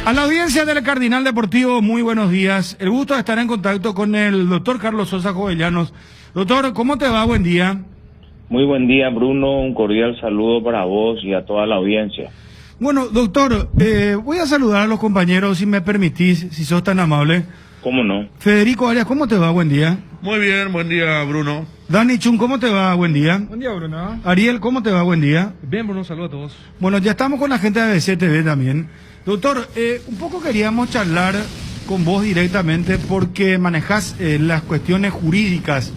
A la audiencia del Cardinal Deportivo, muy buenos días. El gusto de estar en contacto con el doctor Carlos Sosa Jovellanos. Doctor, ¿cómo te va? Buen día. Muy buen día, Bruno. Un cordial saludo para vos y a toda la audiencia. Bueno, doctor, voy a saludar a los compañeros, si me permitís, si sos tan amable. ¿Cómo no? Federico Arias, ¿cómo te va? Buen día. Muy bien, buen día, Bruno. Dani Chun, ¿cómo te va? Buen día. Buen día, Bruno. Ariel, ¿cómo te va? Buen día. Bien, Bruno, saludos a todos. Bueno, ya estamos con la gente de ABC TV también. Doctor, un poco queríamos charlar con vos directamente porque manejás las cuestiones jurídicas,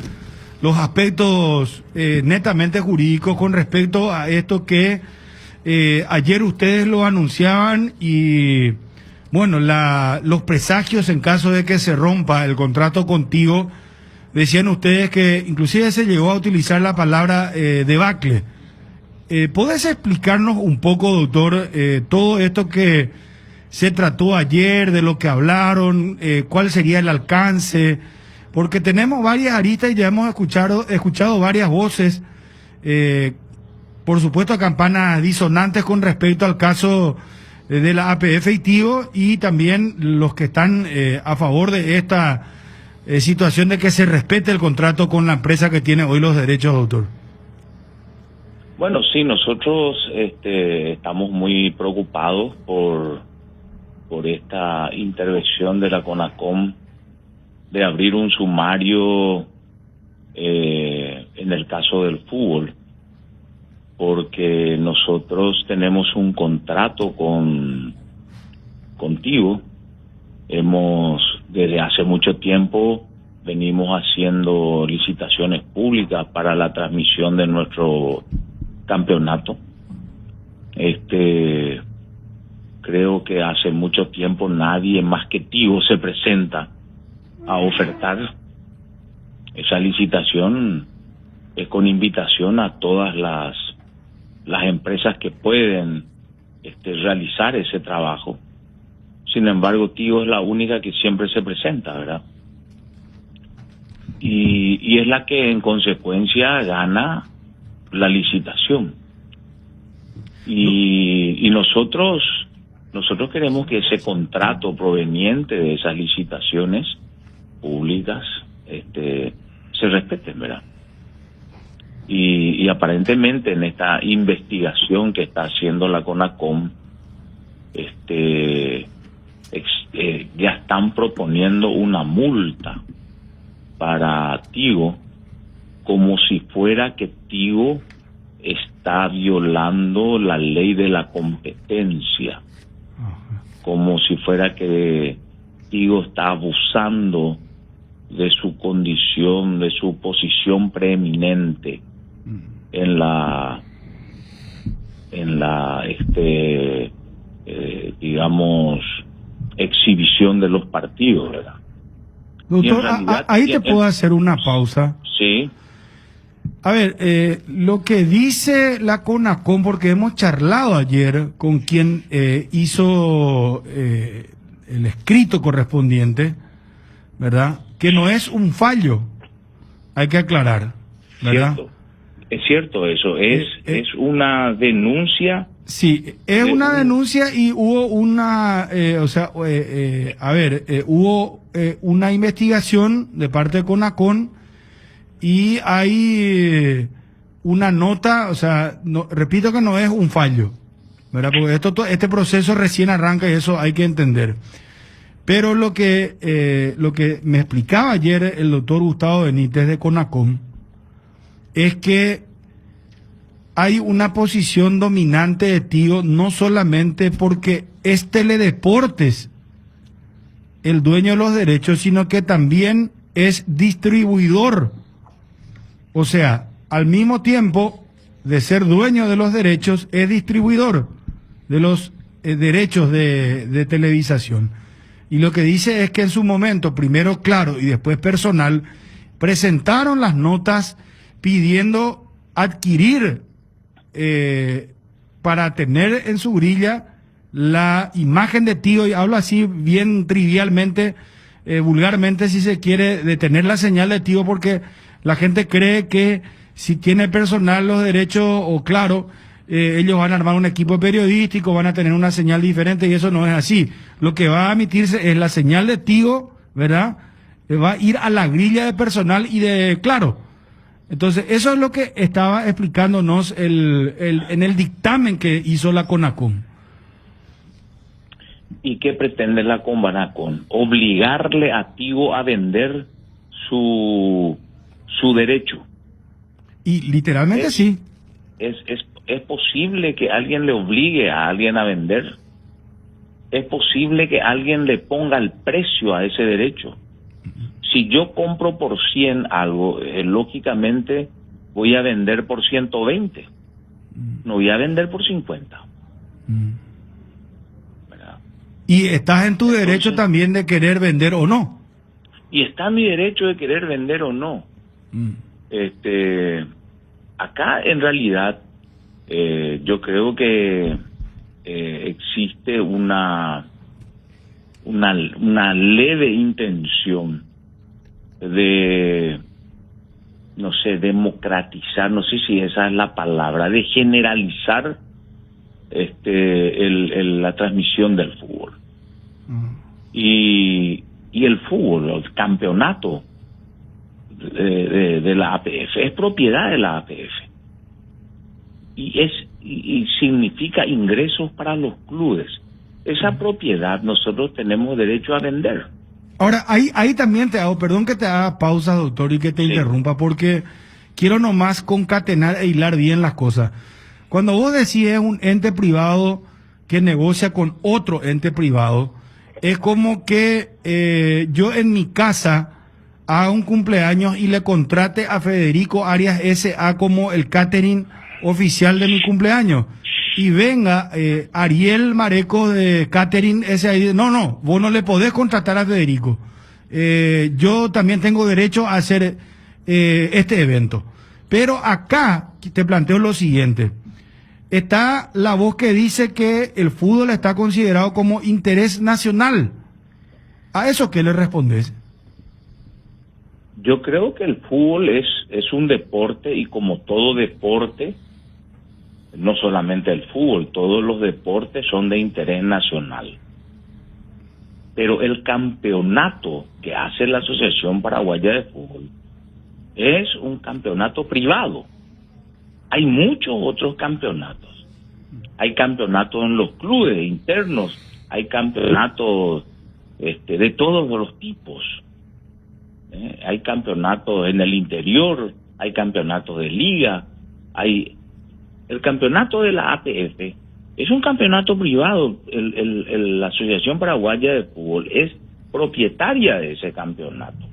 los aspectos netamente jurídicos con respecto a esto que ayer ustedes lo anunciaban y, bueno, los presagios en caso de que se rompa el contrato contigo, decían ustedes que inclusive se llegó a utilizar la palabra debacle. ¿Podés explicarnos un poco, doctor, todo esto que se trató ayer, de lo que hablaron, cuál sería el alcance? Porque tenemos varias aristas y ya hemos escuchado varias voces, por supuesto campanas disonantes con respecto al caso de la APF y Tigo, y también los que están a favor de esta situación de que se respete el contrato con la empresa que tiene hoy los derechos, doctor. Bueno, sí, nosotros estamos muy preocupados por esta intervención de la CONACOM de abrir un sumario en el caso del fútbol, porque nosotros tenemos un contrato contigo. Desde hace mucho tiempo venimos haciendo licitaciones públicas para la transmisión de nuestro campeonato. Creo que hace mucho tiempo nadie más que Tigo se presenta a ofertar. Esa licitación es con invitación a todas las empresas que pueden realizar ese trabajo. Sin embargo, Tigo es la única que siempre se presenta, ¿verdad? Y es la que en consecuencia gana la licitación. Y nosotros queremos que ese contrato proveniente de esas licitaciones públicas se respeten, ¿verdad? Y aparentemente en esta investigación que está haciendo la CONACOM, ya están proponiendo una multa para Tigo, como si fuera que Tigo está violando la ley de la competencia, como si fuera que Tigo está abusando de su condición, de su posición preeminente en la digamos, exhibición de los partidos, ¿verdad? Doctor, ahí te puedo hacer una pausa. Sí. A ver, lo que dice la CONACOM, porque hemos charlado ayer con quien hizo el escrito correspondiente, ¿verdad? Que no es un fallo, hay que aclarar, ¿verdad? Cierto. Es cierto eso, es una denuncia. Sí, es una denuncia y hubo una, hubo una investigación de parte de CONACOM y hay una nota, o sea, repito que no es un fallo, ¿verdad? Porque este proceso recién arranca y eso hay que entender. Pero lo que me explicaba ayer el doctor Gustavo Benítez de CONACOM es que hay una posición dominante de Tigo, no solamente porque es Teledeportes el dueño de los derechos, sino que también es distribuidor. O sea, al mismo tiempo de ser dueño de los derechos, es distribuidor de los derechos de televisación. Y lo que dice es que en su momento, primero Claro y después Personal, presentaron las notas pidiendo adquirir para tener en su grilla la imagen de Tigo, y hablo así bien trivialmente, vulgarmente si se quiere, de tener la señal de Tigo, porque la gente cree que si tiene Personal los derechos o Claro, ellos van a armar un equipo periodístico, van a tener una señal diferente y eso no es así. Lo que va a emitirse es la señal de Tigo, ¿verdad? Va a ir a la grilla de personal y de Claro. Entonces, eso es lo que estaba explicándonos en el dictamen que hizo la CONACOM. ¿Y qué pretende la CONACOM? Obligarle a Tigo a vender su derecho. Y literalmente sí. ¿Es posible que alguien le obligue a alguien a vender? ¿Es posible que alguien le ponga el precio a ese derecho? Si yo compro por 100 algo, lógicamente voy a vender por 120. No voy a vender por 50. ¿Verdad? Y estás en tu derecho también de querer vender o no. Y está mi derecho de querer vender o no. Acá en realidad yo creo que existe una leve intención de, no sé, democratizar, no sé si esa es la palabra, de generalizar la transmisión del fútbol. Y el fútbol, el campeonato de la APF es propiedad de la APF y significa ingresos para los clubes. Esa propiedad nosotros tenemos derecho a vender. Ahora, ahí también te hago, perdón que te haga pausa, doctor, y que te interrumpa, porque quiero nomás concatenar e hilar bien las cosas. Cuando vos decís es un ente privado que negocia con otro ente privado, es como que yo en mi casa haga un cumpleaños y le contrate a Federico Arias S.A. como el catering oficial de mi cumpleaños. Y venga Ariel Mareco de catering S.A. y dice, no, vos no le podés contratar a Federico. Yo también tengo derecho a hacer este evento. Pero acá te planteo lo siguiente. Está la voz que dice que el fútbol está considerado como interés nacional. ¿A eso qué le respondes? Yo creo que el fútbol es un deporte y como todo deporte, no solamente el fútbol, todos los deportes son de interés nacional. Pero el campeonato que hace la Asociación Paraguaya de Fútbol es un campeonato privado. Hay muchos otros campeonatos. Hay campeonatos en los clubes internos, hay campeonatos de todos los tipos. Hay campeonatos en el interior, hay campeonatos de liga, el campeonato de la APF es un campeonato privado. La Asociación Paraguaya de Fútbol es propietaria de ese campeonato.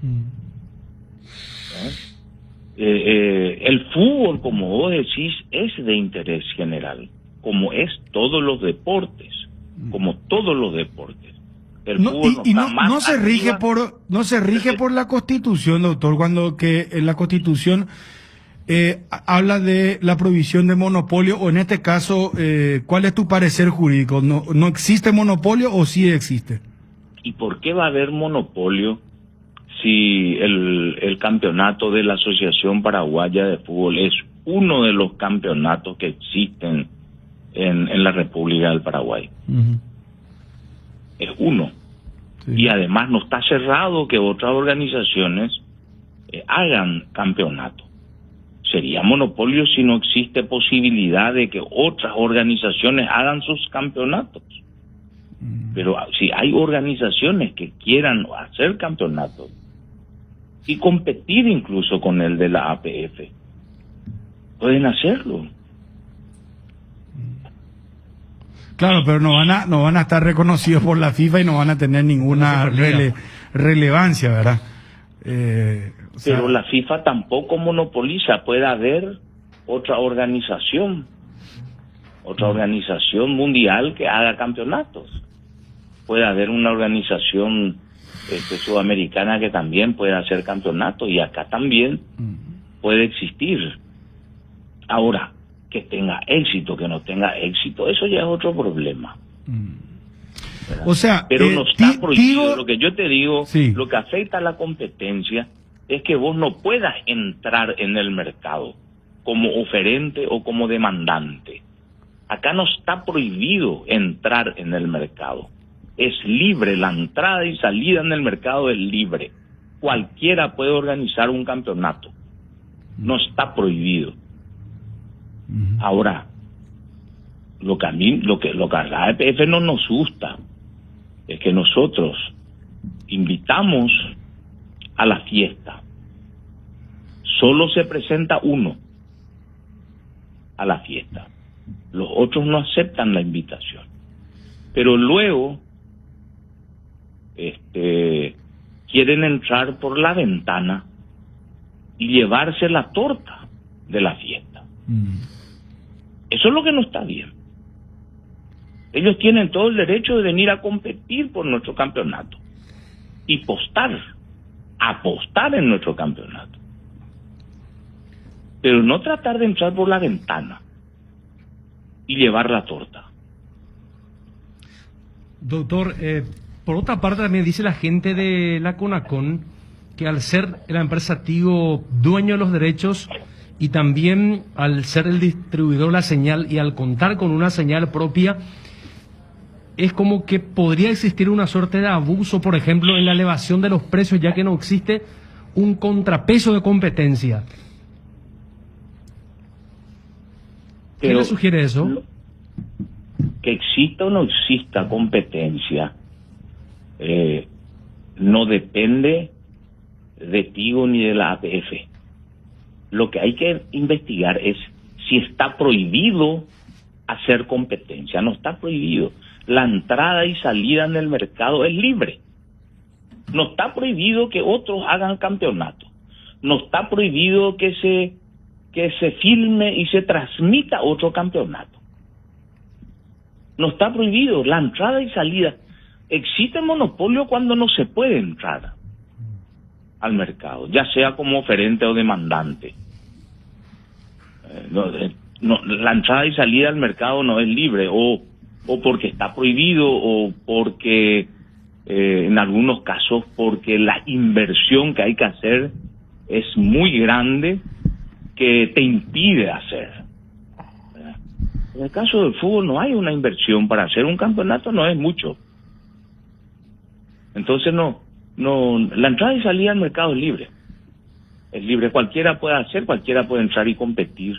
El fútbol, como vos decís, es de interés general, como es todos los deportes, como todos los deportes. No se rige por la Constitución, doctor, cuando que en la Constitución habla de la prohibición de monopolio, o en este caso, ¿cuál es tu parecer jurídico? ¿No existe monopolio o sí existe? ¿Y por qué va a haber monopolio si el campeonato de la Asociación Paraguaya de Fútbol es uno de los campeonatos que existen en la República del Paraguay? Es uno. Sí. Y además no está cerrado que otras organizaciones hagan campeonato. Sería monopolio si no existe posibilidad de que otras organizaciones hagan sus campeonatos. Pero si hay organizaciones que quieran hacer campeonatos y competir incluso con el de la APF, pueden hacerlo. Claro, pero no van a estar reconocidos por la FIFA y no van a tener ninguna relevancia, ¿verdad? Pero la FIFA tampoco monopoliza. Puede haber otra organización mundial que haga campeonatos. Puede haber una organización sudamericana que también puede hacer campeonatos, y acá también puede existir. Ahora, que tenga éxito, que no tenga éxito, eso ya es otro problema. O sea, pero no está prohibido. Lo que yo te digo, sí, lo que afecta a la competencia es que vos no puedas entrar en el mercado como oferente o como demandante. Acá no está prohibido entrar en el mercado. Es libre, la entrada y salida en el mercado es libre. Cualquiera puede organizar un campeonato. No está prohibido. Ahora, lo que a la APF no nos gusta es que nosotros invitamos a la fiesta. Solo se presenta uno a la fiesta. Los otros no aceptan la invitación. Pero luego quieren entrar por la ventana y llevarse la torta de la fiesta. Eso es lo que no está bien. Ellos tienen todo el derecho de venir a competir por nuestro campeonato y apostar en nuestro campeonato. Pero no tratar de entrar por la ventana y llevar la torta. Doctor, por otra parte también dice la gente de la CONACON que al ser la empresa Tigo dueño de los derechos y también al ser el distribuidor de la señal y al contar con una señal propia, es como que podría existir una suerte de abuso, por ejemplo, en la elevación de los precios, ya que no existe un contrapeso de competencia. ¿Qué le sugiere eso? Que exista o no exista competencia no depende de Tigo ni de la APF. Lo que hay que investigar es si está prohibido hacer competencia. No está prohibido. La entrada y salida en el mercado es libre. No está prohibido que otros hagan campeonato. No está prohibido que se filme y se transmita otro campeonato. No está prohibido la entrada y salida. Existe monopolio cuando no se puede entrar al mercado, ya sea como oferente o demandante. La entrada y salida al mercado no es libre, o porque está prohibido, o porque en algunos casos porque la inversión que hay que hacer es muy grande que te impide hacer. En el caso del fútbol no hay una inversión para hacer un campeonato, no es mucho. Entonces la entrada y salida al mercado es libre. Es libre, cualquiera puede hacer, cualquiera puede entrar y competir.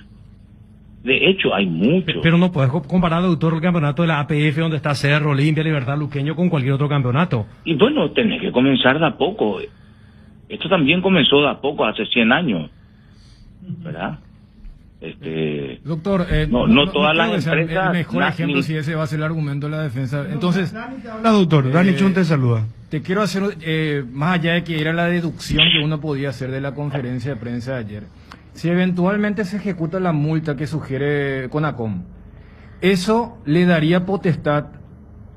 De hecho, hay muchos. Pero no puedes comparar, doctor, el campeonato de la APF, donde está Cerro, Olimpia, Libertad, Luqueño, con cualquier otro campeonato. Y bueno, tenés que comenzar de a poco. Esto también comenzó de a poco, hace 100 años. ¿Verdad? Doctor, no todas las empresas... El mejor ejemplo, si ese va a ser el argumento de la defensa. Entonces... Hola, doctor. Dani Chun te saluda. Te quiero hacer, más allá de que era la deducción que uno podía hacer de la conferencia de prensa de ayer, si eventualmente se ejecuta la multa que sugiere CONACOM, ¿eso le daría potestad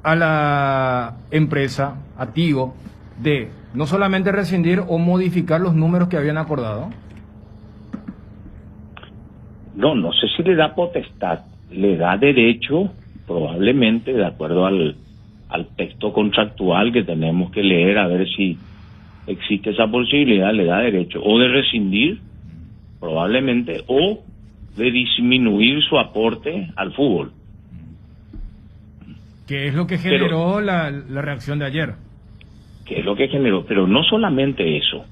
a la empresa, a Tigo, de no solamente rescindir o modificar los números que habían acordado? No sé si le da potestad, le da derecho, probablemente, de acuerdo al texto contractual que tenemos que leer, a ver si existe esa posibilidad, le da derecho o de rescindir, probablemente, o de disminuir su aporte al fútbol. ¿Qué es lo que generó la reacción de ayer? ¿Qué es lo que generó? Pero no solamente eso.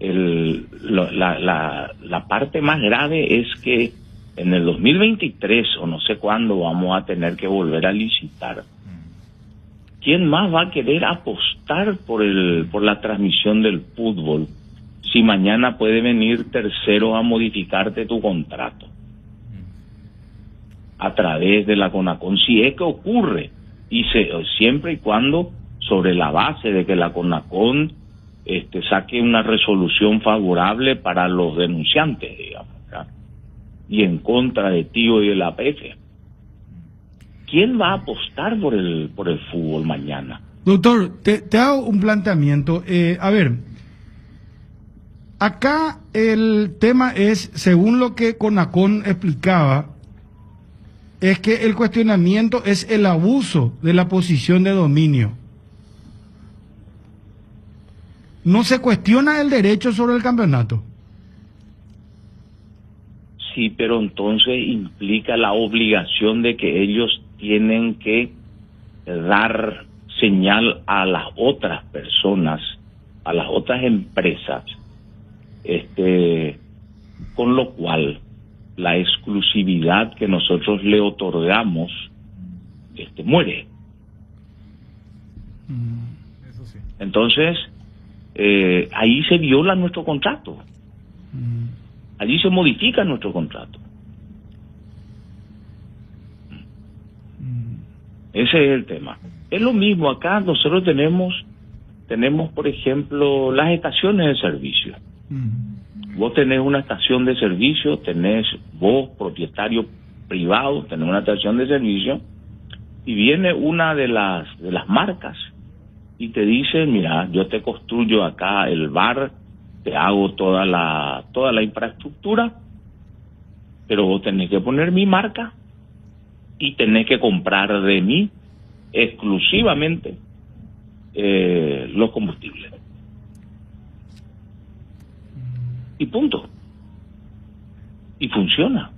La parte más grave es que en el 2023 o no sé cuándo vamos a tener que volver a licitar. ¿Quién más va a querer apostar por la transmisión del fútbol si mañana puede venir tercero a modificarte tu contrato a través de la CONACON? Si es que ocurre, y siempre y cuando sobre la base de que la CONACON saque una resolución favorable para los denunciantes, digamos, ¿verdad? Y en contra de Tigo y de la APF. ¿Quién va a apostar por el fútbol mañana? Doctor, te hago un planteamiento. A ver, acá el tema es, según lo que CONACON explicaba, es que el cuestionamiento es el abuso de la posición de dominio. No se cuestiona el derecho sobre el campeonato. Sí, pero entonces implica la obligación de que ellos tienen que dar señal a las otras personas, a las otras empresas, con lo cual la exclusividad que nosotros le otorgamos muere. Eso sí. Entonces, ahí se viola nuestro contrato. Allí se modifica nuestro contrato. Ese es el tema. Es lo mismo acá. Nosotros tenemos, por ejemplo, las estaciones de servicio. Vos tenés una estación de servicio, tenés vos, propietario privado, tenés una estación de servicio, y viene una de las marcas y te dice, mira, yo te construyo acá el bar, te hago toda la infraestructura, pero vos tenés que poner mi marca y tenés que comprar de mí exclusivamente los combustibles. Y punto. Y funciona.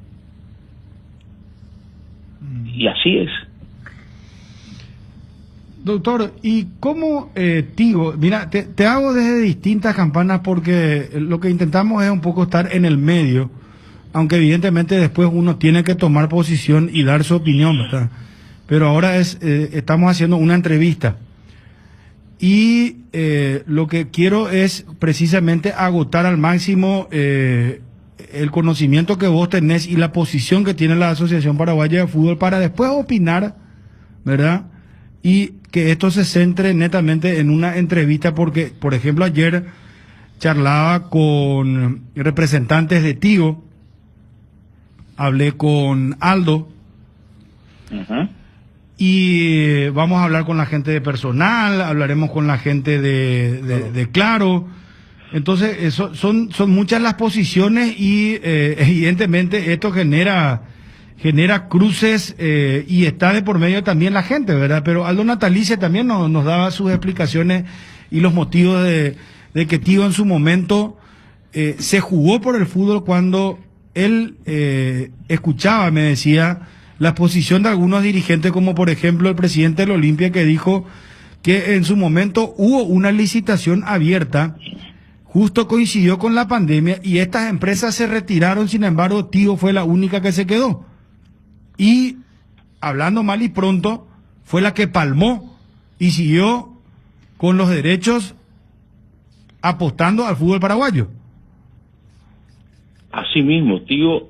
Y así es. Doctor, ¿y cómo, Tigo? Mira, te hago desde distintas campanas porque lo que intentamos es un poco estar en el medio, aunque evidentemente después uno tiene que tomar posición y dar su opinión, ¿verdad? Pero ahora estamos haciendo una entrevista y lo que quiero es precisamente agotar al máximo el conocimiento que vos tenés y la posición que tiene la Asociación Paraguaya de Fútbol para después opinar, ¿verdad? Y que esto se centre netamente en una entrevista porque, por ejemplo, ayer charlaba con representantes de Tigo, hablé con Aldo, y vamos a hablar con la gente de personal, hablaremos con la gente de Claro. Entonces, son muchas las posiciones y evidentemente esto genera cruces y está de por medio también la gente, ¿verdad? Pero Aldo Natalice también nos daba sus explicaciones y los motivos de que Tigo en su momento se jugó por el fútbol cuando él escuchaba, me decía, la posición de algunos dirigentes, como por ejemplo el presidente del Olimpia, que dijo que en su momento hubo una licitación abierta, justo coincidió con la pandemia y estas empresas se retiraron, sin embargo, Tigo fue la única que se quedó. Y, hablando mal y pronto, fue la que palmó y siguió con los derechos apostando al fútbol paraguayo. Así mismo, Tigo,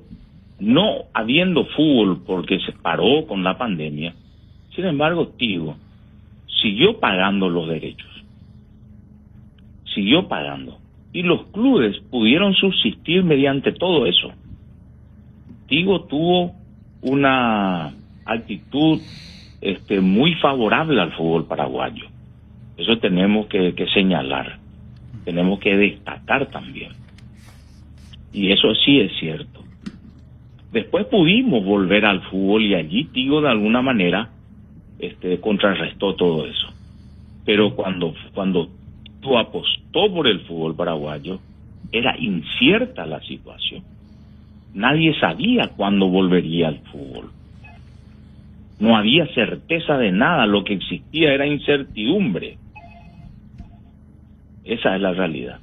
no habiendo fútbol porque se paró con la pandemia, sin embargo, Tigo siguió pagando los derechos. Siguió pagando. Y los clubes pudieron subsistir mediante todo eso. Tigo tuvo una actitud muy favorable al fútbol paraguayo. Eso tenemos que señalar, tenemos que destacar también. Y eso sí es cierto. Después pudimos volver al fútbol y allí Tigo de alguna manera contrarrestó todo eso. Pero cuando tú apostó por el fútbol paraguayo, era incierta la situación. Nadie sabía cuándo volvería al fútbol. No había certeza de nada, lo que existía era incertidumbre. Esa es la realidad.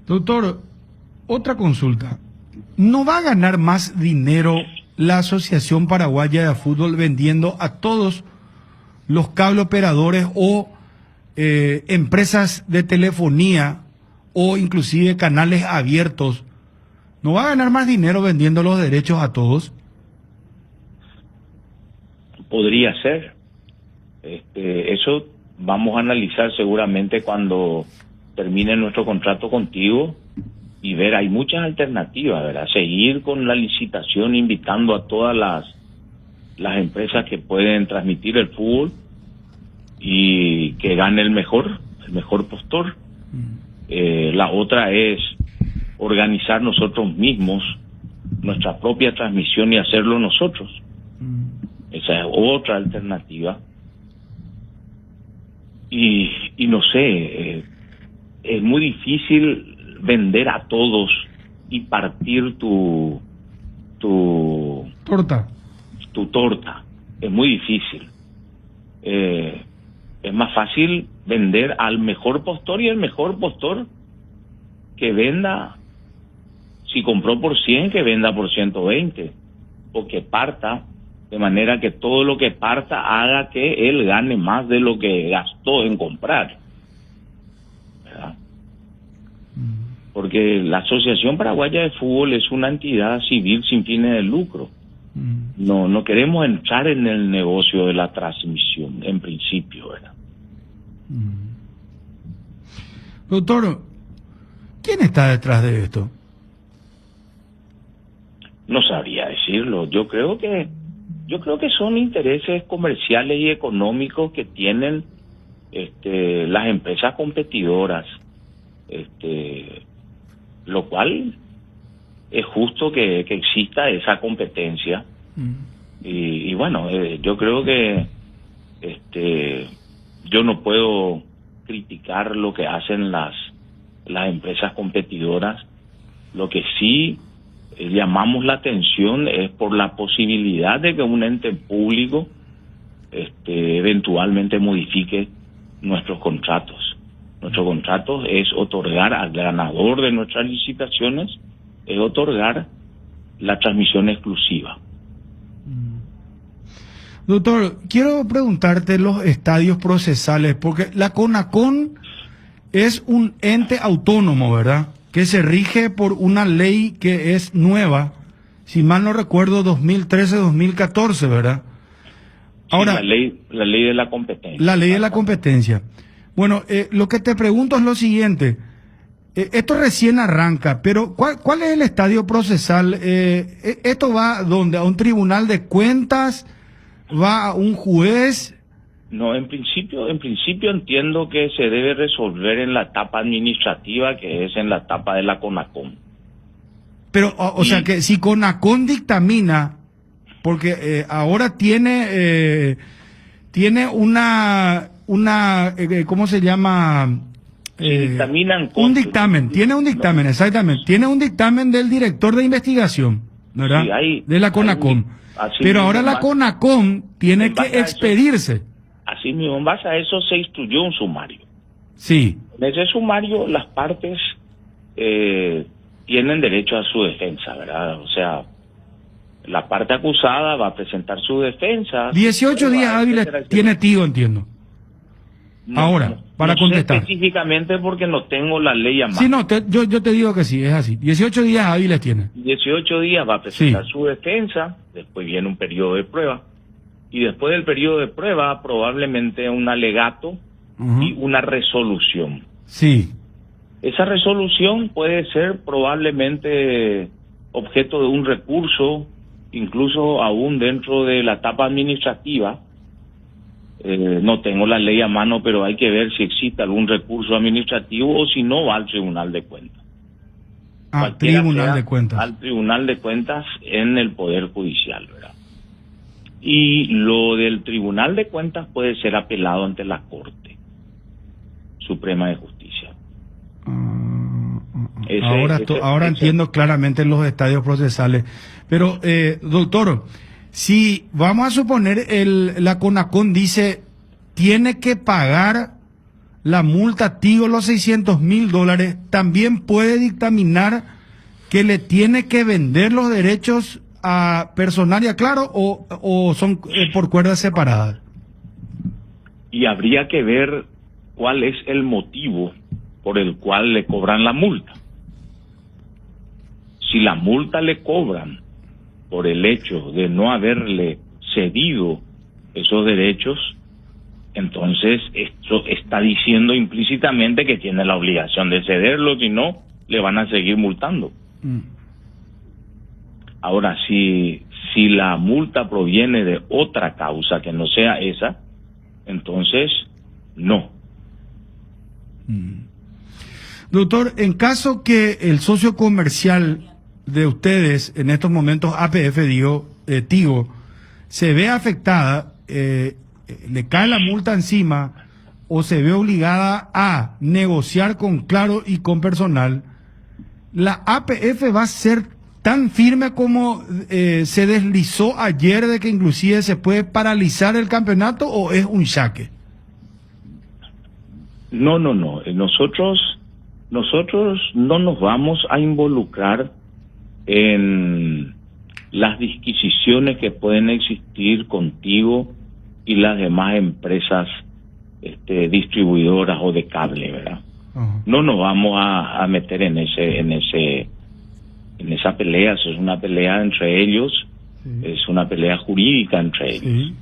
Doctor, otra consulta. ¿No va a ganar más dinero la Asociación Paraguaya de Fútbol vendiendo a todos los cable operadores o empresas de telefonía o inclusive canales abiertos? ¿No va a ganar más dinero vendiendo los derechos a todos? Podría ser. Eso vamos a analizar seguramente cuando termine nuestro contrato contigo y ver, hay muchas alternativas, ¿verdad? Seguir con la licitación invitando a todas las empresas que pueden transmitir el fútbol y que gane el mejor postor. La otra es organizar nosotros mismos nuestra propia transmisión y hacerlo nosotros. Esa es otra alternativa. Y no sé, es muy difícil vender a todos y partir tu torta. Tu torta. Es muy difícil. Es más fácil vender al mejor postor, y el mejor postor que venda, si compró por 100, que venda por 120, o que parta, de manera que todo lo que parta haga que él gane más de lo que gastó en comprar, ¿verdad? Porque la Asociación Paraguaya de Fútbol es una entidad civil sin fines de lucro. No queremos entrar en el negocio de la transmisión, en principio, ¿verdad? Doctor, ¿quién está detrás de esto? No sabría decirlo. Yo creo que son intereses comerciales y económicos que tienen las empresas competidoras, lo cual es justo que exista esa competencia. Y bueno, yo creo que yo no puedo criticar lo que hacen las empresas competidoras. Lo que sí llamamos la atención es por la posibilidad de que un ente público eventualmente modifique nuestros contratos. Nuestros contratos es otorgar al ganador de nuestras licitaciones, es otorgar la transmisión exclusiva. Doctor, quiero preguntarte los estadios procesales, porque la CONACON es un ente autónomo, ¿verdad?, que se rige por una ley que es nueva, si mal no recuerdo, 2013-2014, ¿verdad? Ahora, sí, la ley de la competencia. La ley de la competencia. Bueno, lo que te pregunto es lo siguiente. Esto recién arranca, pero ¿cuál es el estadio procesal? ¿Esto va a dónde? ¿A un tribunal de cuentas? ¿Va a un juez? No, en principio entiendo que se debe resolver en la etapa administrativa, que es en la etapa de la CONACON. Pero, o sea que si CONACON dictamina, porque ahora tiene una ¿cómo se llama? Dictaminan un dictamen, tiene un dictamen, exactamente, tiene un dictamen del director de investigación, ¿verdad? Sí, de la CONACON. Pero ahora la CONACON tiene que expedirse. Así mismo, en base a eso se instruyó un sumario. Sí. En ese sumario las partes tienen derecho a su defensa, ¿verdad? O sea, la parte acusada va a presentar su defensa. 18 días hábiles tiene Tigo, entiendo. No, ahora, para contestar. Sé específicamente porque no tengo la ley a mano. Sí, no, yo te digo que sí, es así. 18 días hábiles tiene. 18 días va a presentar su defensa, después viene un periodo de prueba, y después del periodo de prueba probablemente un alegato y una resolución. Sí. Esa resolución puede ser probablemente objeto de un recurso, incluso aún dentro de la etapa administrativa. No tengo la ley a mano, pero hay que ver si existe algún recurso administrativo o si no va al Tribunal de Cuentas. Al Tribunal de Cuentas. Al Tribunal de Cuentas en el Poder Judicial, ¿verdad? Y lo del Tribunal de Cuentas puede ser apelado ante la Corte Suprema de Justicia. Ahora entiendo claramente los estadios procesales. Pero, doctor, si vamos a suponer la CONACON dice tiene que pagar la multa Tigo, los $600,000, también puede dictaminar que le tiene que vender los derechos a Personalia, claro, o son por cuerdas separadas. Y habría que ver cuál es el motivo por el cual le cobran la multa. Si la multa le cobran por el hecho de no haberle cedido esos derechos, entonces esto está diciendo implícitamente que tiene la obligación de cederlos, si no, le van a seguir multando. Ahora, si la multa proviene de otra causa que no sea esa, entonces no. Doctor, en caso que el socio comercial de ustedes, en estos momentos APF, Tigo, se ve afectada, le cae la multa encima o se ve obligada a negociar con Claro y con Personal, ¿la APF va a ser tan firme como se deslizó ayer de que inclusive se puede paralizar el campeonato, o es un jaque? No. Nosotros no nos vamos a involucrar en las disquisiciones que pueden existir contigo y las demás empresas distribuidoras o de cable, ¿verdad? Ajá. No nos vamos a meter en esa pelea. Eso es una pelea entre ellos, Sí. es una pelea jurídica entre ellos. Sí.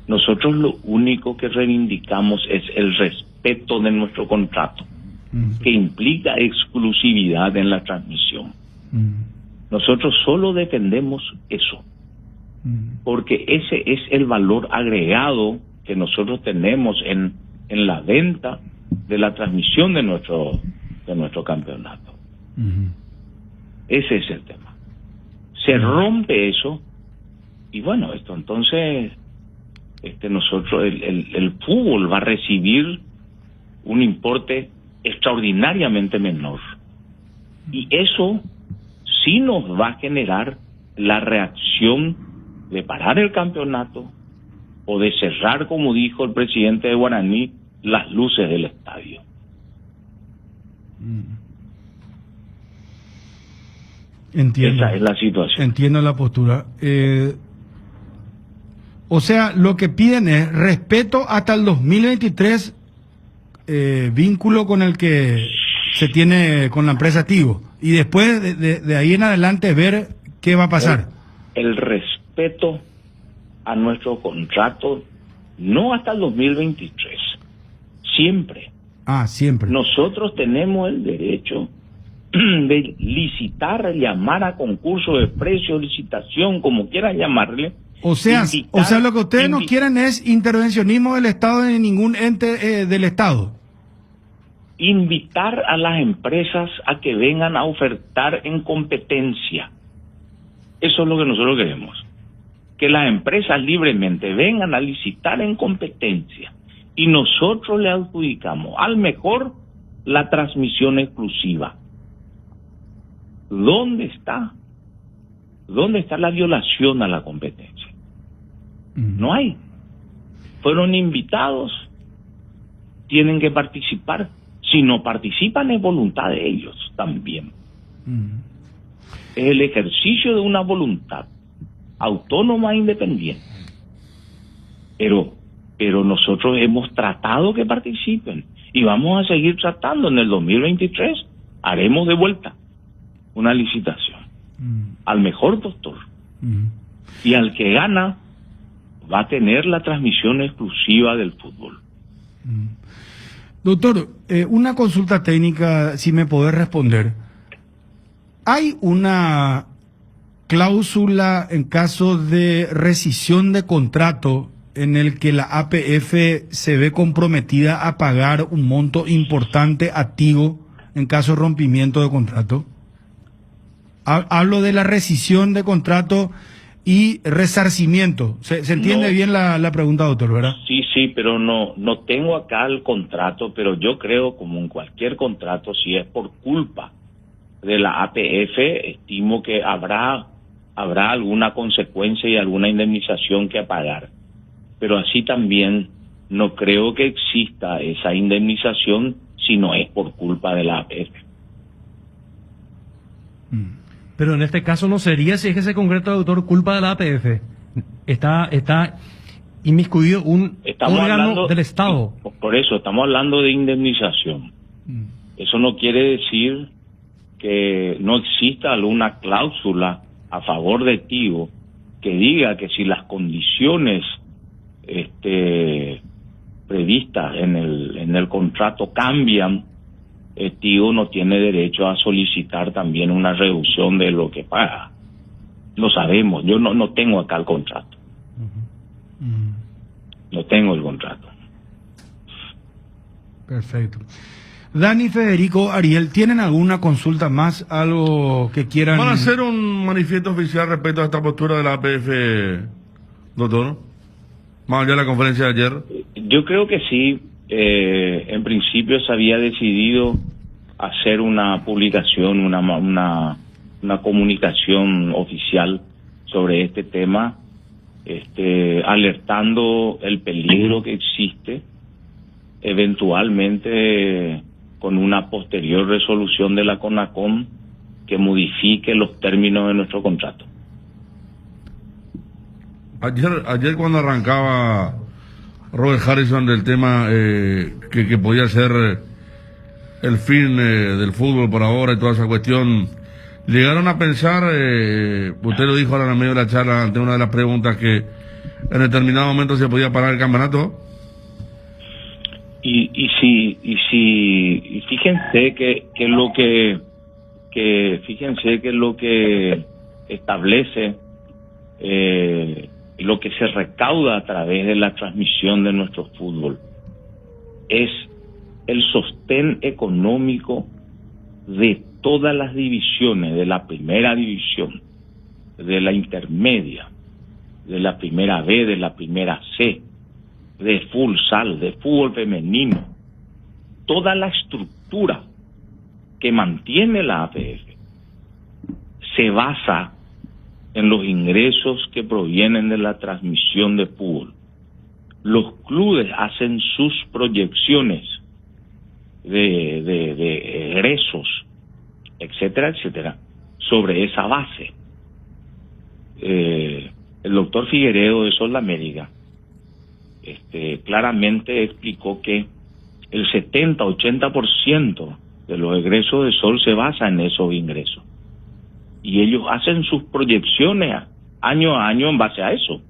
Nosotros lo único que reivindicamos es el respeto de nuestro contrato, que implica exclusividad en la transmisión. Nosotros solo defendemos eso, porque ese es el valor agregado que nosotros tenemos en la venta de la transmisión de nuestro campeonato. Ese es el tema. Se rompe eso y bueno, esto entonces nosotros el fútbol va a recibir un importe extraordinariamente menor, y eso sí nos va a generar la reacción de parar el campeonato o de cerrar, como dijo el presidente de Guaraní, las luces del estadio. Entiendo. Esa es la situación. Entiendo la postura. O sea, lo que piden es respeto hasta el 2023, vínculo con el que se tiene con la empresa Tigo. Y después de ahí en adelante ver qué va a pasar. El respeto a nuestro contrato, no hasta el 2023, siempre. Siempre. Nosotros tenemos el derecho de licitar, llamar a concurso de precio, licitación, como quieran llamarle. O sea, lo que ustedes no quieren es intervencionismo del Estado en ningún ente del Estado. Invitar a las empresas a que vengan a ofertar en competencia. Eso es lo que nosotros queremos. Que las empresas libremente vengan a licitar en competencia y nosotros le adjudicamos al mejor la transmisión exclusiva. ¿Dónde está? ¿Dónde está la violación a la competencia? No hay. Fueron invitados, tienen que participar. Si no participan es voluntad de ellos también. Es el ejercicio de una voluntad autónoma e independiente. Pero nosotros hemos tratado que participen y vamos a seguir tratando. En el 2023 haremos de vuelta una licitación al mejor postor, y al que gana va a tener la transmisión exclusiva del fútbol. Doctor, una consulta técnica, si me podés responder. ¿Hay una cláusula en caso de rescisión de contrato en el que la APF se ve comprometida a pagar un monto importante a Tigo en caso de rompimiento de contrato? Hablo de la rescisión de contrato y resarcimiento. ¿Se entiende bien la pregunta, doctor, verdad? Sí, pero no tengo acá el contrato, pero yo creo, como en cualquier contrato, si es por culpa de la APF, estimo que habrá alguna consecuencia y alguna indemnización que pagar. Pero así también no creo que exista esa indemnización si no es por culpa de la APF. Pero en este caso no sería, si es que ese concreto, doctor, culpa de la APF. Está inmiscuido un órgano del Estado. Por eso estamos hablando de indemnización. Eso no quiere decir que no exista alguna cláusula a favor de Tigo que diga que si las condiciones previstas en el contrato cambian, Tigo no tiene derecho a solicitar también una reducción de lo que paga. Lo sabemos. Yo no tengo acá el contrato. No tengo el contrato. Perfecto. Dani, Federico, Ariel, ¿tienen alguna consulta más? ¿Algo que quieran? ¿Van a hacer un manifiesto oficial respecto a esta postura de la APF, doctor? Más allá de la conferencia de ayer. Yo creo que sí. En principio se había decidido hacer una publicación, una una comunicación oficial sobre este tema, alertando el peligro que existe, eventualmente con una posterior resolución de la CONACOM que modifique los términos de nuestro contrato. Ayer cuando arrancaba Robert Harrison del tema que podía ser el fin del fútbol por ahora y toda esa cuestión, llegaron a pensar, usted lo dijo ahora en medio de la charla ante una de las preguntas, que en determinado momento se podía parar el campeonato. Y fíjense que lo que establece lo que se recauda a través de la transmisión de nuestro fútbol es el sostén económico de todas las divisiones, de la primera división, de la intermedia, de la primera B, de la primera C, de futsal, de fútbol femenino. Toda la estructura que mantiene la APF se basa en los ingresos que provienen de la transmisión de fútbol. Los clubes hacen sus proyecciones de egresos, etcétera, etcétera, sobre esa base. El doctor Figueredo de Sol América claramente explicó que el 70-80% de los egresos de Sol se basa en esos ingresos. Y ellos hacen sus proyecciones año a año en base a eso.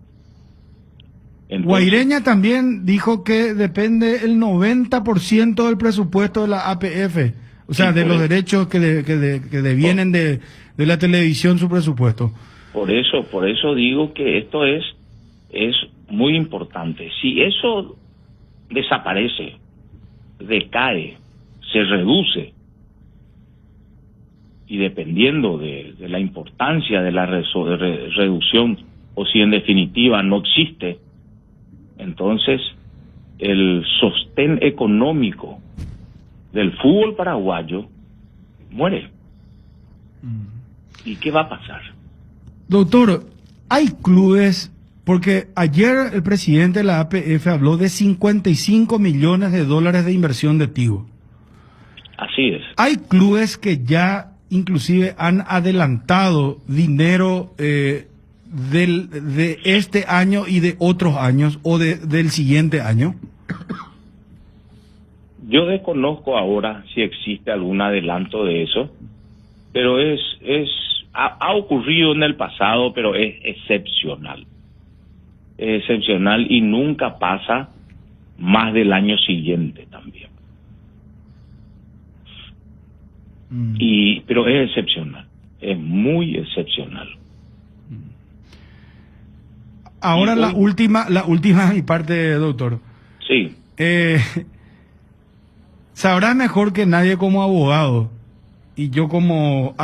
Entonces, Guaireña también dijo que depende el 90% del presupuesto de la APF, o sea, Sí, de los eso. derechos que devienen de la televisión, su presupuesto. Por eso digo que esto es muy importante. Si eso desaparece, decae, se reduce, y dependiendo de la importancia de la reducción, o si en definitiva no existe, entonces el sostén económico del fútbol paraguayo muere. ¿Y qué va a pasar? Doctor, hay clubes, porque ayer el presidente de la APF habló de 55 millones de dólares de inversión de Tigo. Así es. Hay clubes que ya inclusive han adelantado dinero de este año y de otros años, o del siguiente año. Yo desconozco ahora si existe algún adelanto de eso, pero ha ocurrido en el pasado, pero es excepcional. Es excepcional y nunca pasa más del año siguiente también. Pero es excepcional, es muy excepcional. Ahora Y la hoy- última de mi parte, doctor. Sí, Sabrás mejor que nadie como abogado, y yo como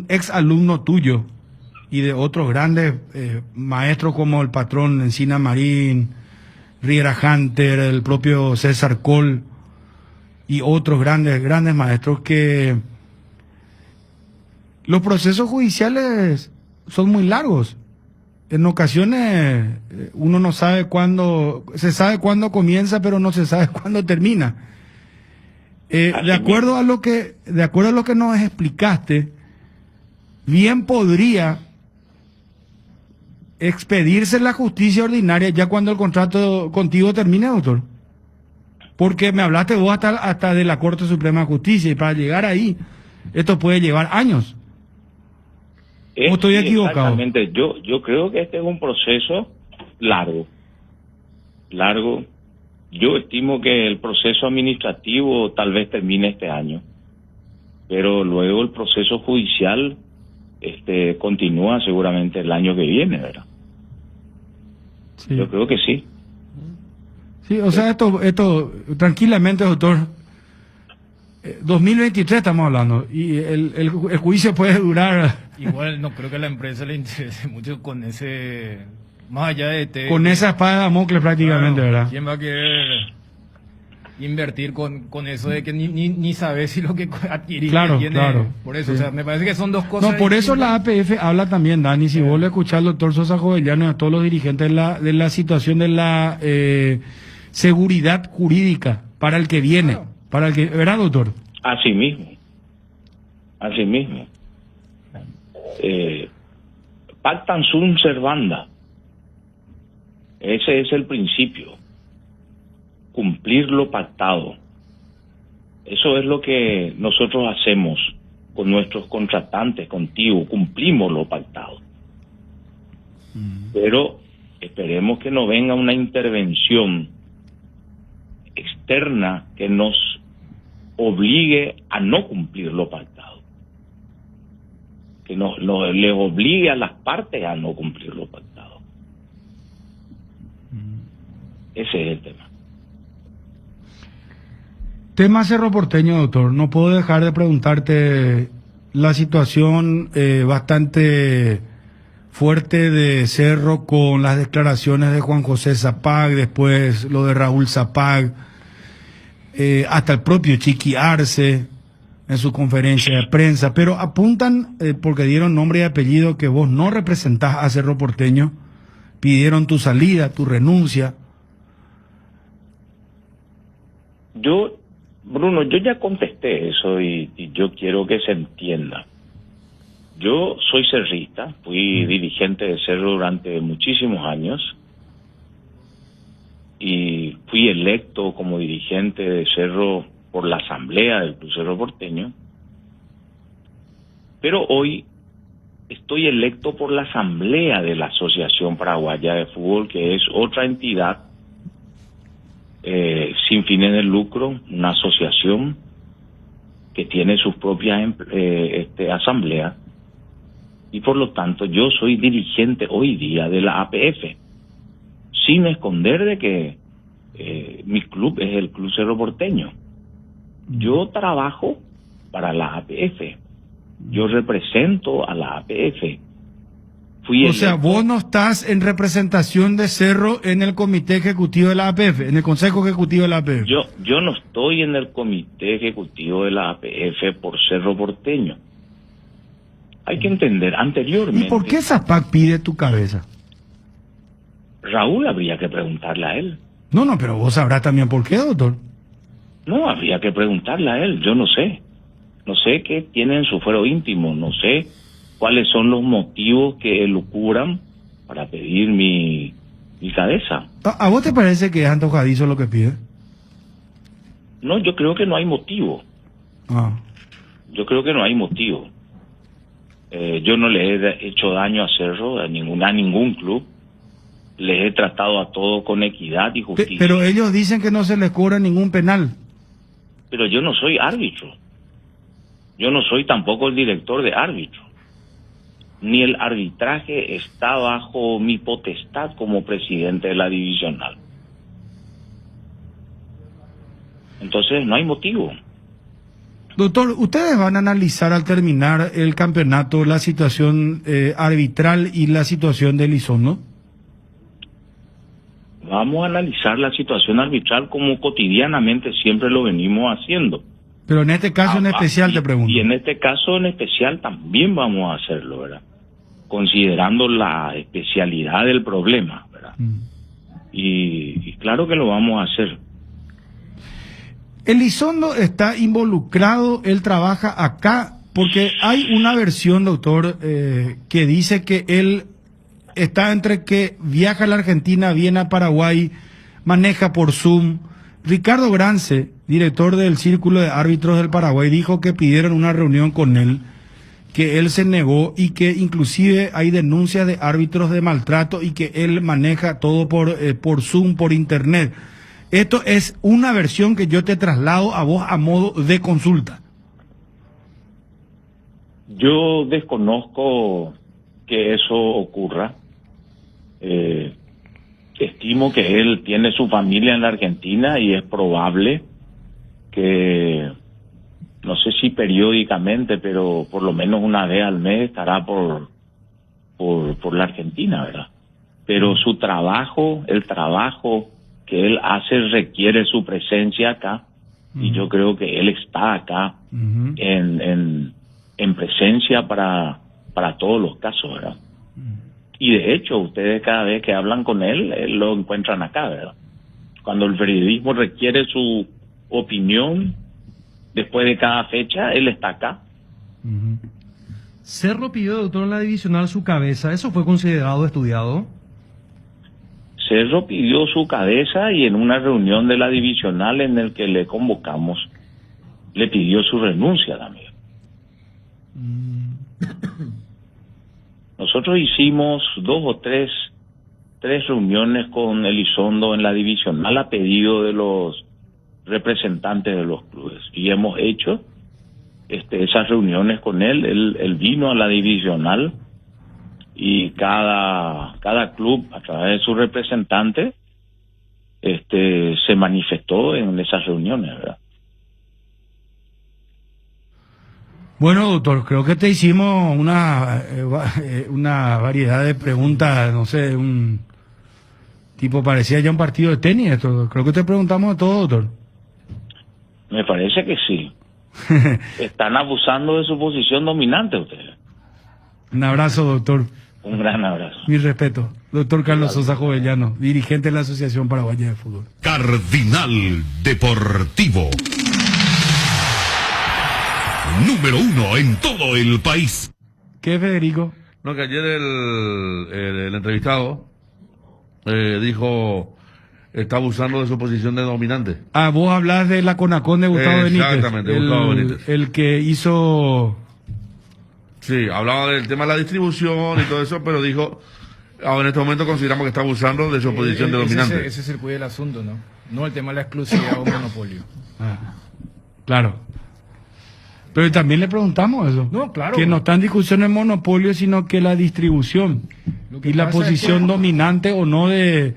ex alumno tuyo y de otros grandes maestros como el patrón Encina Marín, Riera Hunter, el propio César Col y otros grandes maestros, que los procesos judiciales son muy largos. En ocasiones uno no sabe cuándo, se sabe cuándo comienza, pero no se sabe cuándo termina. De acuerdo a lo que nos explicaste, bien podría expedirse la justicia ordinaria ya cuando el contrato contigo termine, doctor. Porque me hablaste vos hasta de la Corte Suprema de Justicia, y para llegar ahí, esto puede llevar años. ¿O estoy equivocado? exactamente. Yo creo que este es un proceso largo. Yo estimo que el proceso administrativo tal vez termine este año, pero luego el proceso judicial continúa seguramente el año que viene, ¿verdad? Sí. Yo creo que sí. Sí, o sea, esto tranquilamente, doctor, 2023 estamos hablando, y el juicio puede durar Igual no creo que a la empresa le interese mucho con ese, más allá de con esa espada de Damocles prácticamente, Claro, ¿verdad? ¿Quién va a querer? invertir con eso de que ni sabes si lo que adquirís Claro, tiene. claro. Por eso, Sí. o sea, me parece que son dos cosas. No, por eso la distintas. APF habla también, Dani, si vos le escuchás al doctor Sosa Jovellano y a todos los dirigentes de la situación de la seguridad jurídica para el que viene, Claro. para el que, ¿verdad, doctor? Así mismo. Así mismo. Pactan sunt servanda. Ese es el principio. Cumplir lo pactado. Eso es lo que nosotros hacemos con nuestros contratantes, contigo. Cumplimos lo pactado. Pero esperemos que no venga una intervención externa que nos obligue a no cumplir lo pactado. Que le obligue a las partes a no cumplir lo pactado. Ese es el tema. Tema Cerro Porteño, doctor. No puedo dejar de preguntarte la situación bastante fuerte de Cerro con las declaraciones de Juan José Zapag, después lo de Raúl Zapag, hasta el propio Chiqui Arce en su conferencia de prensa, pero apuntan, porque dieron nombre y apellido, que vos no representás a Cerro Porteño, pidieron tu salida, tu renuncia. Bruno, yo ya contesté eso y yo quiero que se entienda. Yo soy cerrista, fui dirigente de Cerro durante muchísimos años y fui electo como dirigente de Cerro por la asamblea del Club Cerro Porteño, pero hoy estoy electo por la asamblea de la Asociación Paraguaya de Fútbol, que es otra entidad sin fines de lucro, una asociación que tiene sus propias asambleas, y por lo tanto yo soy dirigente hoy día de la APF, sin esconder de que mi club es el Club Cerro Porteño. Yo trabajo para la APF, yo represento a la APF. O sea, vos no estás en representación de Cerro en el comité ejecutivo de la APF, en el consejo ejecutivo de la APF. Yo no estoy en el comité ejecutivo de la APF por Cerro Porteño. Hay que entender, anteriormente... ¿Y por qué Zapag pide tu cabeza? Raúl habría que preguntarle a él. No, pero vos sabrás también por qué, doctor. No, habría que preguntarle a él, yo no sé. No sé qué tiene en su fuero íntimo, no sé cuáles son los motivos que elucubran para pedir mi cabeza. ¿A vos te parece que es antojadizo lo que pide? No, yo creo que no hay motivo. Yo creo que no hay motivo. Yo no le he hecho daño a Cerro, a ningún club. Les he tratado a todos con equidad y justicia. Pero ellos dicen que no se les cobra ningún penal. Pero yo no soy árbitro. Yo no soy tampoco el director de árbitro. Ni el arbitraje está bajo mi potestad como presidente de la divisional. Entonces no hay motivo. Doctor, ¿ustedes van a analizar al terminar el campeonato la situación arbitral y la situación de Elizondo? Vamos a analizar la situación arbitral como cotidianamente siempre lo venimos haciendo. Pero en este caso en especial te pregunto. Y en este caso en especial también vamos a hacerlo, ¿verdad? Considerando la especialidad del problema, ¿verdad? Y claro que lo vamos a hacer. Elizondo está involucrado, él trabaja acá, porque hay una versión, doctor, que dice que él está entre que viaja a la Argentina, viene a Paraguay, maneja por Zoom. Ricardo Grance, director del Círculo de Árbitros del Paraguay, dijo que pidieron una reunión con él, que él se negó y que inclusive hay denuncias de árbitros de maltrato y que él maneja todo por Zoom, por internet. Esto es una versión que yo te traslado a vos a modo de consulta. Yo desconozco que eso ocurra. Estimo que él tiene su familia en la Argentina y es probable que, no sé si periódicamente, pero por lo menos una vez al mes estará por la Argentina, ¿verdad? Pero su trabajo, el trabajo que él hace requiere su presencia acá, y yo creo que él está acá Ujú. en presencia para todos los casos, ¿verdad? Y de hecho, ustedes cada vez que hablan con él lo encuentran acá, ¿verdad? Cuando el periodismo requiere su opinión, después de cada fecha, él está acá. Ujú. Cerro pidió, doctor, en la divisional su cabeza. ¿Eso fue considerado, estudiado? Cerro pidió su cabeza y en una reunión de la divisional en el que le convocamos, le pidió su renuncia también. Nosotros hicimos 2 o 3 reuniones con Elizondo en la divisional a pedido de los representantes de los clubes y hemos hecho esas reuniones con él. Él vino a la divisional y cada club a través de su representante se manifestó en esas reuniones, ¿verdad? Bueno, doctor, creo que te hicimos una variedad de preguntas, no sé, un tipo parecía ya un partido de tenis esto. Creo que te preguntamos de todo, doctor. Me parece que sí. Están abusando de su posición dominante ustedes. Un abrazo, doctor. Un gran abrazo. Mi respeto. Doctor Carlos Sosa Jovellano, dirigente de la Asociación Paraguaya de Fútbol. Cardinal Deportivo. Número 1 en todo el país. ¿Qué, Federico? No, que ayer el entrevistado dijo está abusando de su posición de dominante. Ah, vos hablas de la Conacon de Gustavo Benítez. Exactamente, Gustavo Benítez. El que hizo... Sí, hablaba del tema de la distribución y todo eso, pero dijo, en este momento consideramos que está abusando de su posición de dominante. Ese es el cuello del asunto, ¿no? No el tema de la exclusividad o monopolio. Ah, claro. Pero también le preguntamos eso. No, claro. Que no está en discusión el monopolio, sino que la distribución Lo que y la pasa es posición que- dominante o no de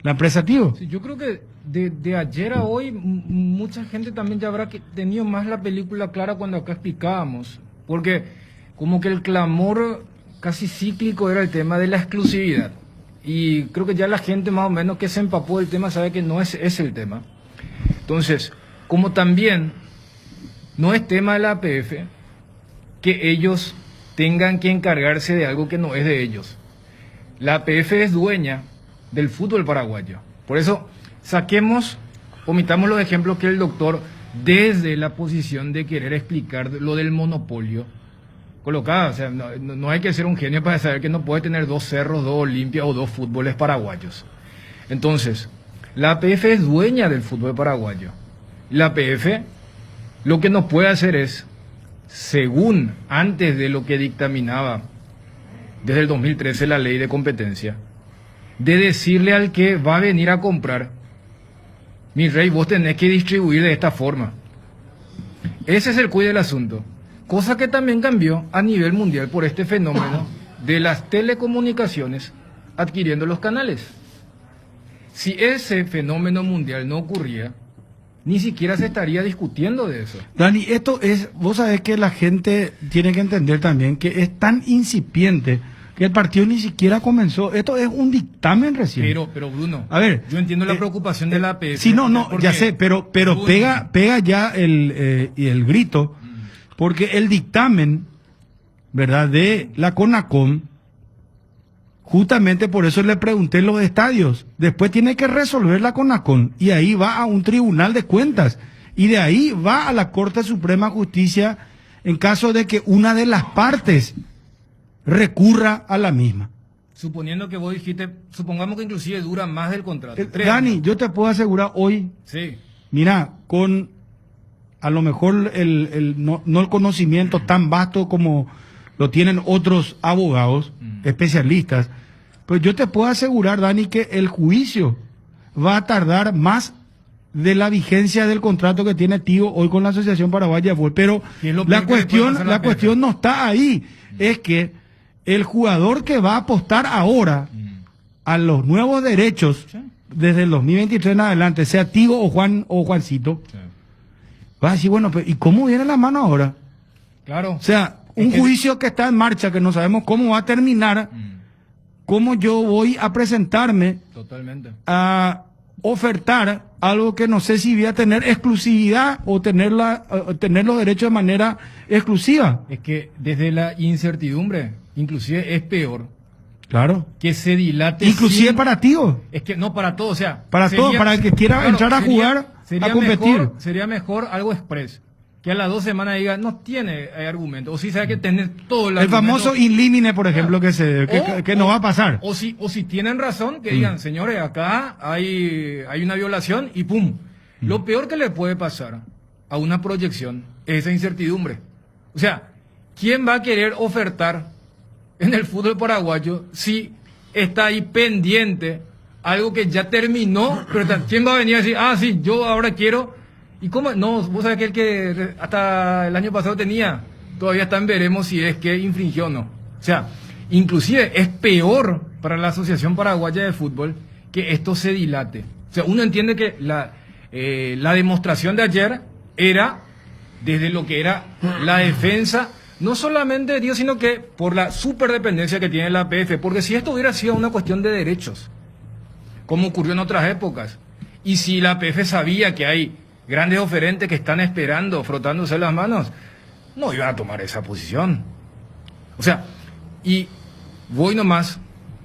la empresa Tigo. Sí, yo creo que de ayer a hoy mucha gente también ya habrá tenido más la película clara cuando acá explicábamos. Porque como que el clamor casi cíclico era el tema de la exclusividad. Y creo que ya la gente más o menos que se empapó del tema sabe que no es ese el tema. Entonces, como también no es tema de la APF que ellos tengan que encargarse de algo que no es de ellos. La APF es dueña del fútbol paraguayo. Por eso, omitamos los ejemplos que el doctor, desde la posición de querer explicar lo del monopolio, colocaba. O sea, no hay que ser un genio para saber que no puede tener 2 cerros, 2 Olimpias o 2 fútboles paraguayos. Entonces, la APF es dueña del fútbol paraguayo. La APF lo que nos puede hacer es, según antes de lo que dictaminaba desde el 2013 la ley de competencia, de decirle al que va a venir a comprar, mi rey, vos tenés que distribuir de esta forma. Ese es el cuid del asunto. Cosa que también cambió a nivel mundial por este fenómeno de las telecomunicaciones adquiriendo los canales. Si ese fenómeno mundial no ocurría, ni siquiera se estaría discutiendo de eso. Dani, esto es, vos sabés que la gente tiene que entender también que es tan incipiente que el partido ni siquiera comenzó. Esto es un dictamen recién. Pero Bruno, A ver, yo entiendo la preocupación de la APF. Sí, no, porque- ya sé, pero Bruno, pega ya el grito, porque el dictamen, ¿verdad?, de la CONACOM, justamente por eso le pregunté los estadios. Después tiene que resolver la CONACOM y ahí va a un tribunal de cuentas y de ahí va a la Corte Suprema de Justicia en caso de que una de las partes recurra a la misma. Suponiendo que vos dijiste, supongamos que inclusive dura más del contrato. 3 Dani, años. yo te puedo asegurar hoy, Sí. mira, con a lo mejor no el conocimiento tan vasto como lo tienen otros abogados, especialistas, pues yo te puedo asegurar, Dani, que el juicio va a tardar más de la vigencia del contrato que tiene Tío hoy con la Asociación Paraguaya de Fútbol. Pero Y es lo la peor que le puede pasar a la la cuestión no está ahí, es que el jugador que va a apostar ahora a los nuevos derechos desde el 2023 en adelante, sea Tigo o Juancito, va a decir, bueno, pero ¿y cómo viene la mano ahora? Claro. O sea, un juicio que está en marcha, que no sabemos cómo va a terminar, cómo yo voy a presentarme Totalmente. a ofertar algo que no sé si voy a tener exclusividad o tener los derechos de manera exclusiva. Es que desde la incertidumbre, inclusive es peor Claro. que se dilate. Inclusive para ti, ¿o? Es que no para todo, o sea. Para todo, para el que quiera entrar a jugar, a competir. Sería mejor algo express. Que a las 2 semanas diga, no tiene argumento. O si sabe que tiene todo el famoso in limine, por ejemplo, que no va a pasar. O si tienen razón, que digan, señores, acá hay una violación y pum. Lo peor que le puede pasar a una proyección es esa incertidumbre. O sea, ¿quién va a querer ofertar en el fútbol paraguayo si está ahí pendiente algo que ya terminó? Pero ¿quién va a venir a decir, sí, yo ahora quiero? ¿Y cómo? No, vos sabés que el que hasta el año pasado tenía, todavía está en veremos si es que infringió o no. O sea, inclusive es peor para la Asociación Paraguaya de Fútbol que esto se dilate. O sea, uno entiende que la demostración de ayer era desde lo que era la defensa, no solamente de Dios, sino que por la superdependencia que tiene la APF. Porque si esto hubiera sido una cuestión de derechos, como ocurrió en otras épocas, y si la APF sabía que hay grandes oferentes que están esperando, frotándose las manos, no iban a tomar esa posición. O sea, y voy nomás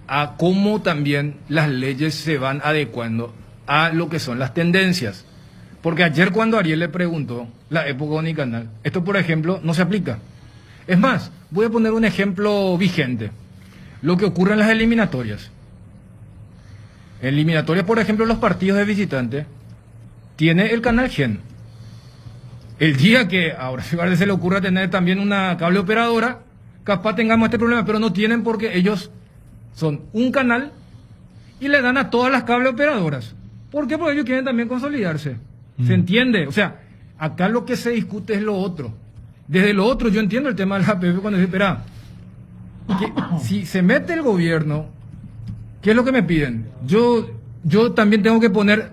a cómo también las leyes se van adecuando a lo que son las tendencias. Porque ayer cuando Ariel le preguntó la época unicanal, esto por ejemplo no se aplica. Es más, voy a poner un ejemplo vigente. Lo que ocurre en las eliminatorias. En eliminatorias, por ejemplo, los partidos de visitantes, tiene el canal Gen. El día que ahora se le ocurra tener también una cable operadora, capaz tengamos este problema, pero no tienen porque ellos son un canal y le dan a todas las cable operadoras. ¿Por qué? Porque ellos quieren también consolidarse. ¿Se entiende? O sea, acá lo que se discute es lo otro. Desde lo otro yo entiendo el tema de la APF cuando dice, espera, que si se mete el gobierno, ¿qué es lo que me piden? Yo también tengo que poner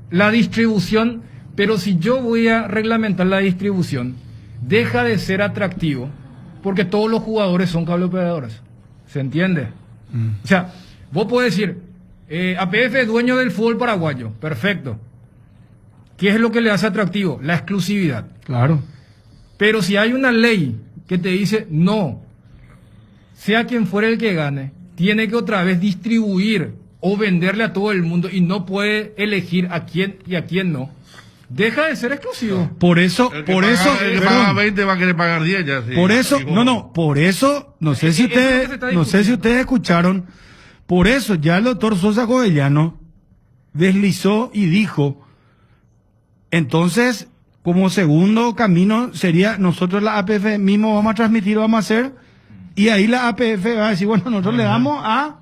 la distribución, pero si yo voy a reglamentar la distribución, deja de ser atractivo, porque todos los jugadores son cable operadoras. ¿Se entiende? O sea, vos podés decir, APF es dueño del fútbol paraguayo, perfecto. ¿Qué es lo que le hace atractivo? La exclusividad. Claro. Pero si hay una ley que te dice, no, sea quien fuera el que gane, tiene que otra vez distribuir o venderle a todo el mundo y no puede elegir a quién y a quién no, deja de ser exclusivo. Por eso, El que paga 20 va a querer pagar 10 ya. Sí. Por eso, por eso, no sé si ustedes escucharon, por eso ya el doctor Sosa Gobellano deslizó y dijo, entonces, como segundo camino sería, nosotros la APF mismo vamos a transmitir, vamos a hacer, y ahí la APF va a decir, bueno, nosotros le damos a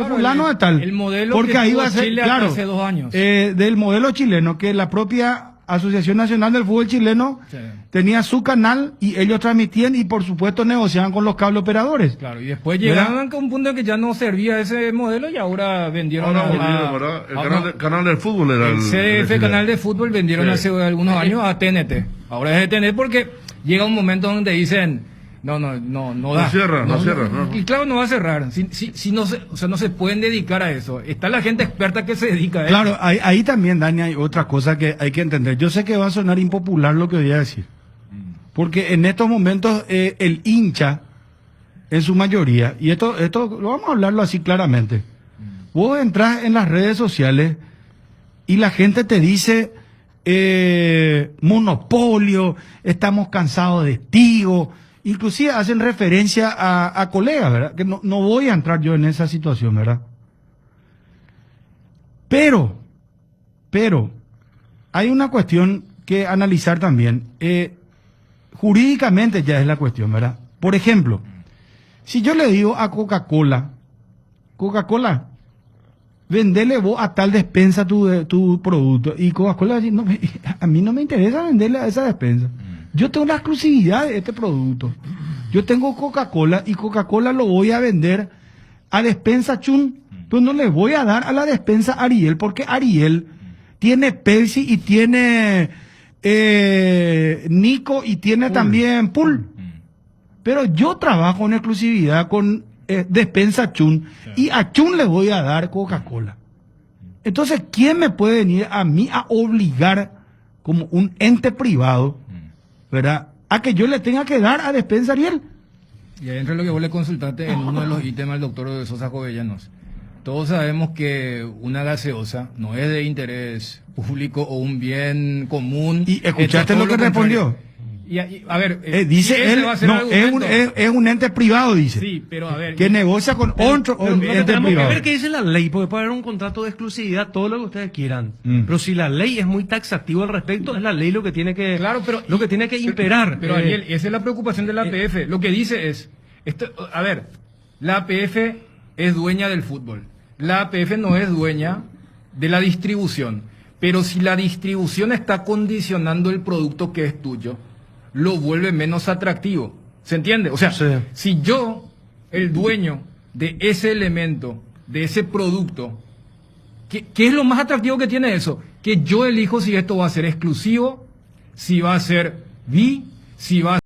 fulano de tal. El modelo porque que ahí tuvo va a ser, Chile claro, hace 2 años. Del modelo chileno, que la propia Asociación Nacional del Fútbol Chileno Sí. tenía su canal y ellos transmitían y por supuesto negociaban con los cable operadores. Claro, y después llegaban a un punto en que ya no servía ese modelo y ahora vendieron El canal del fútbol era el CDF, canal de fútbol, vendieron hace algunos años a TNT. Ahora es de TNT porque llega un momento donde dicen, no da. No cierra. Y claro, no va a cerrar. Si no se pueden dedicar a eso. Está la gente experta que se dedica a eso. Claro, ahí también, Dani, hay otra cosa que hay que entender. Yo sé que va a sonar impopular lo que voy a decir. Porque en estos momentos el hincha, en su mayoría, y esto lo vamos a hablarlo así claramente. Vos entras en las redes sociales y la gente te dice monopolio, estamos cansados de Tigo. Inclusive hacen referencia a colegas, ¿verdad? Que no voy a entrar yo en esa situación, ¿verdad? Pero, hay una cuestión que analizar también. Jurídicamente ya es la cuestión, ¿verdad? Por ejemplo, si yo le digo a Coca-Cola, vendele vos a tal despensa tu producto, y Coca-Cola va a decir, no, a mí no me interesa venderle a esa despensa. Yo tengo la exclusividad de este producto. Yo tengo Coca-Cola y Coca-Cola lo voy a vender a despensa Chun, pero no le voy a dar a la despensa Ariel, porque Ariel tiene Pepsi y tiene Nico y tiene también Pool. Pero yo trabajo en exclusividad con despensa Chun y a Chun le voy a dar Coca-Cola. Entonces, ¿quién me puede venir a mí a obligar como un ente privado, ¿verdad?, a que yo le tenga que dar a Despensa Ariel? Y ahí entra lo que vos le consultaste en uno de los ítems al doctor de Sosa Jovellanos. Todos sabemos que una gaseosa no es de interés público o un bien común. ¿Y escuchaste Todo lo que respondió? A ver, Dice si ese él, va a ser no, el es argumento. un ente privado, dice. Sí, pero a ver. Que negocia con otro Pero lo que ente tenemos privado. que ver qué dice la ley, porque puede haber un contrato de exclusividad, todo lo que ustedes quieran. Pero si la ley es muy taxativa al respecto, es la ley lo que tiene que, Claro, pero lo que tiene que imperar. Pero Ariel, esa es la preocupación de la APF. Lo que dice es, a ver, la APF es dueña del fútbol. La APF no es dueña de la distribución. Pero si la distribución está condicionando el producto que es tuyo, lo vuelve menos atractivo. ¿Se entiende? O sea, Sí. si yo, el dueño de ese elemento, de ese producto, ¿qué es lo más atractivo que tiene eso? Que yo elijo si esto va a ser exclusivo, si va a ser si va a